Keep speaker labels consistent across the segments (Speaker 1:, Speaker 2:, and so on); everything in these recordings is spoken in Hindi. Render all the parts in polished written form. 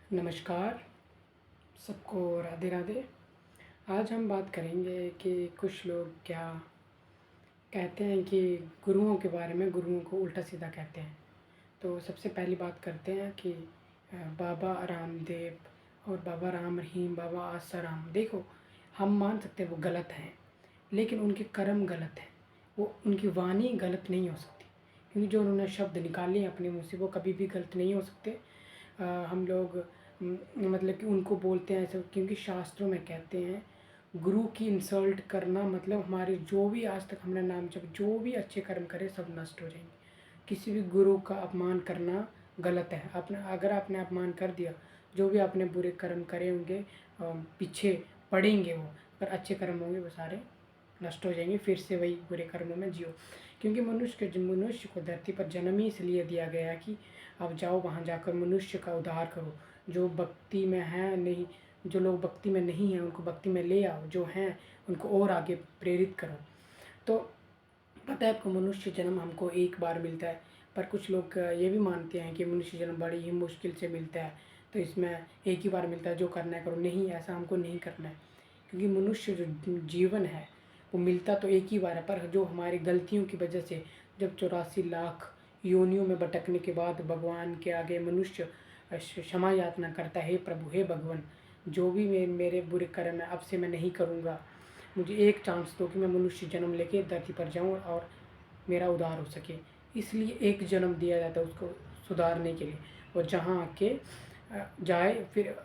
Speaker 1: नमस्कार, सबको राधे राधे। आज हम बात करेंगे कि कुछ लोग क्या कहते हैं कि गुरुओं के बारे में, गुरुओं को उल्टा सीधा कहते हैं। तो सबसे पहली बात करते हैं कि बाबा रामदेव और बाबा राम रहीम, बाबा आसाराम, देखो हम मान सकते हैं वो गलत हैं, लेकिन उनके कर्म गलत हैं। वो उनकी वाणी गलत नहीं हो सकती, क्योंकि जो उन्होंने शब्द निकाले अपने मुँह से वो कभी भी गलत नहीं हो सकते। हम लोग मतलब कि उनको बोलते हैं ऐसे, क्योंकि शास्त्रों में कहते हैं गुरु की इंसल्ट करना मतलब हमारे जो भी आज तक हमने नाम जब जो भी अच्छे कर्म करे सब नष्ट हो जाएंगे। किसी भी गुरु का अपमान करना गलत है। अपना अगर आपने अपमान कर दिया, जो भी आपने बुरे कर्म करे होंगे पीछे पड़ेंगे वो, पर अच्छे कर्म होंगे वो सारे नष्ट हो जाएंगे। फिर से वही बुरे कर्मों में जियो, क्योंकि मनुष्य को धरती पर जन्म ही इसलिए दिया गया कि आप जाओ वहाँ जाकर मनुष्य का उद्धार करो। जो भक्ति में है नहीं, जो लोग भक्ति में नहीं हैं उनको भक्ति में ले आओ, जो हैं उनको और आगे प्रेरित करो। तो पता है आपको, मनुष्य जन्म हमको एक बार मिलता है, पर कुछ लोग ये भी मानते हैं कि मनुष्य जन्म बड़ी ही मुश्किल से मिलता है, तो इसमें एक ही बार मिलता है, जो करना है करो। नहीं, ऐसा हमको नहीं करना है, क्योंकि मनुष्य जो जीवन है वो मिलता तो एक ही बार है, पर जो हमारी गलतियों की वजह से जब 84 लाख योनियों में भटकने के बाद भगवान के आगे मनुष्य क्षमा याचना करता है, हे प्रभु, हे भगवान, जो भी मेरे बुरे कर्म है अब से मैं नहीं करूँगा, मुझे एक चांस दो कि मैं मनुष्य जन्म लेके धरती पर जाऊँ और मेरा उद्धार हो सके। इसलिए एक जन्म दिया जाता है उसको सुधारने के लिए, और जहाँ आके जाए फिर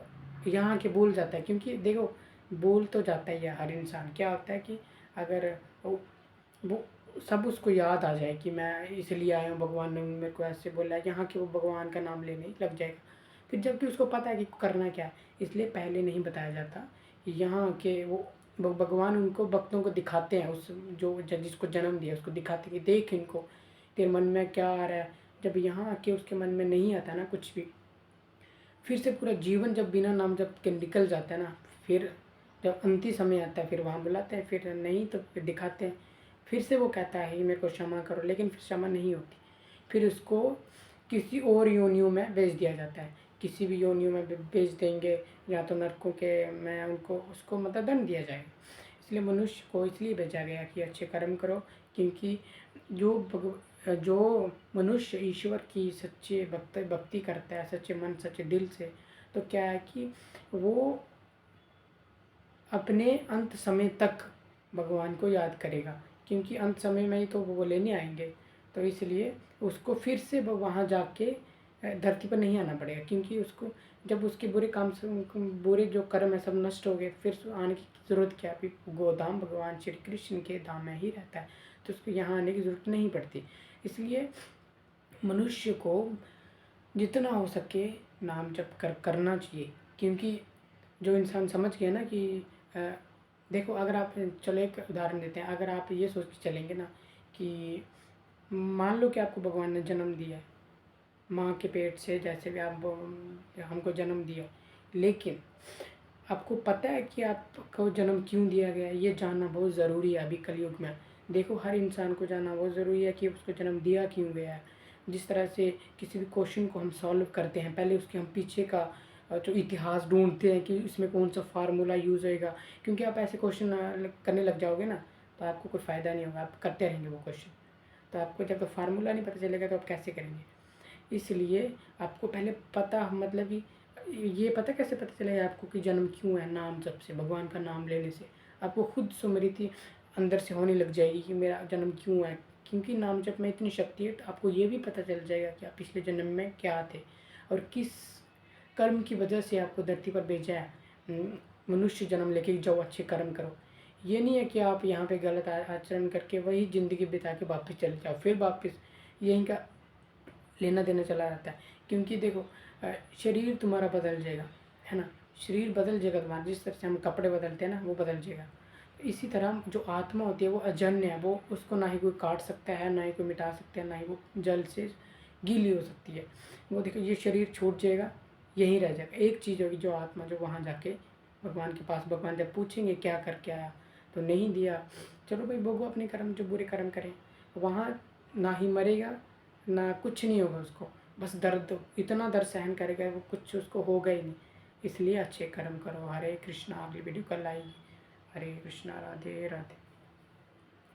Speaker 1: यहाँ आके बोल जाता है, क्योंकि देखो बोल तो जाता ही है हर इंसान। क्या होता है कि अगर वो सब उसको याद आ जाए कि मैं इसलिए आया हूँ, भगवान ने मेरे को ऐसे बोला है, यहाँ के वो भगवान का नाम लेने ही लग जाएगा। फिर जबकि उसको पता है कि करना क्या है, इसलिए पहले नहीं बताया जाता। यहाँ के वो भगवान उनको भक्तों को दिखाते हैं, उस जो जिसको जन्म दिया उसको दिखाते हैं कि देख इनको, तेरे मन में क्या आ रहा है। जब यहाँ आके उसके मन में नहीं आता ना कुछ भी, फिर से पूरा जीवन जब बिना नाम जप के निकल जाता है ना, फिर जब अंतिम समय आता है फिर वहाँ बुलाते हैं, फिर नहीं तो फिर दिखाते हैं। फिर से वो कहता है मेरे को क्षमा करो, लेकिन फिर क्षमा नहीं होती। फिर उसको किसी और योनियों में भेज दिया जाता है, किसी भी योनियों में भेज देंगे, या तो नरकों के में उनको उसको मतलब दंड दिया जाएगा। इसलिए मनुष्य को इसलिए भेजा गया कि अच्छे कर्म करो, क्योंकि जो मनुष्य ईश्वर की सच्चे भक्ति करता है सच्चे मन सच्चे दिल से, तो क्या है कि वो अपने अंत समय तक भगवान को याद करेगा, क्योंकि अंत समय में ही तो वो लेने आएंगे। तो इसलिए उसको फिर से वहाँ जाके धरती पर नहीं आना पड़ेगा, क्योंकि उसको जब उसके बुरे काम से बुरे जो कर्म है सब नष्ट हो गए, फिर आने की ज़रूरत क्या। अभी गोधाम भगवान श्री कृष्ण के धाम में ही रहता है, तो उसको यहाँ आने की ज़रूरत नहीं पड़ती। इसलिए मनुष्य को जितना हो सके नाम जप करना चाहिए, क्योंकि जो इंसान समझ गया ना कि अ, देखो, अगर आप चलो एक उदाहरण देते हैं, अगर आप ये सोच के चलेंगे ना कि मान लो कि आपको भगवान ने जन्म दिया है, माँ के पेट से जैसे भी आप हमको जन्म दिया, लेकिन आपको पता है कि आपको जन्म क्यों दिया गया है, ये जानना बहुत ज़रूरी है अभी कलयुग में। देखो, हर इंसान को जानना बहुत ज़रूरी है कि उसको जन्म दिया क्यों गया है। जिस तरह से किसी भी क्वेश्चन को हम सॉल्व करते हैं, पहले उसके हम पीछे का जो इतिहास ढूंढते हैं कि इसमें कौन सा फार्मूला यूज़ होएगा, क्योंकि आप ऐसे क्वेश्चन करने लग जाओगे ना तो आपको कोई फ़ायदा नहीं होगा, आप करते रहेंगे वो क्वेश्चन। तो आपको जब फार्मूला नहीं पता चलेगा तो आप कैसे करेंगे। इसलिए आपको पहले पता मतलब कि ये पता कैसे पता चलेगा आपको कि जन्म क्यों है, नाम जप से, भगवान का नाम लेने से आपको खुद स्मृति अंदर से होने लग जाएगी कि मेरा जन्म क्यों है। क्योंकि नाम जप में इतनी शक्ति है, तो आपको ये भी पता चल जाएगा कि आप पिछले जन्म में क्या थे और किस कर्म की वजह से आपको धरती पर भेजा है। मनुष्य जन्म लेके जाओ, अच्छे कर्म करो। ये नहीं है कि आप यहाँ पे गलत आचरण करके वही ज़िंदगी बिता के वापस चले जाओ, फिर वापस यहीं का लेना देना चला रहता है। क्योंकि देखो, शरीर तुम्हारा बदल जाएगा, है ना, शरीर बदल जाएगा तुम्हारा, जिस तरह से हम कपड़े बदलते हैं ना वो बदल जाएगा। इसी तरह जो आत्मा होती है वो अजन्य है, वो उसको ना ही कोई काट सकता है, ना ही कोई मिटा सकता है, ना ही वो जल से गीली हो सकती है। वो देखो, ये शरीर छूट जाएगा, यहीं रह जाएगा। एक चीज़ होगी जो आत्मा, जो वहाँ जाके भगवान के पास, भगवान जब पूछेंगे क्या करके आया, तो नहीं दिया, चलो भाई भोगो अपने कर्म, जो बुरे कर्म करें। वहाँ ना ही मरेगा, ना कुछ नहीं होगा उसको, बस दर्द, इतना दर्द सहन करेगा वो कुछ उसको होगा ही नहीं। इसलिए अच्छे कर्म करो। हरे कृष्णा। अगली वीडियो कल आएगी। हरे कृष्णा। राधे राधे।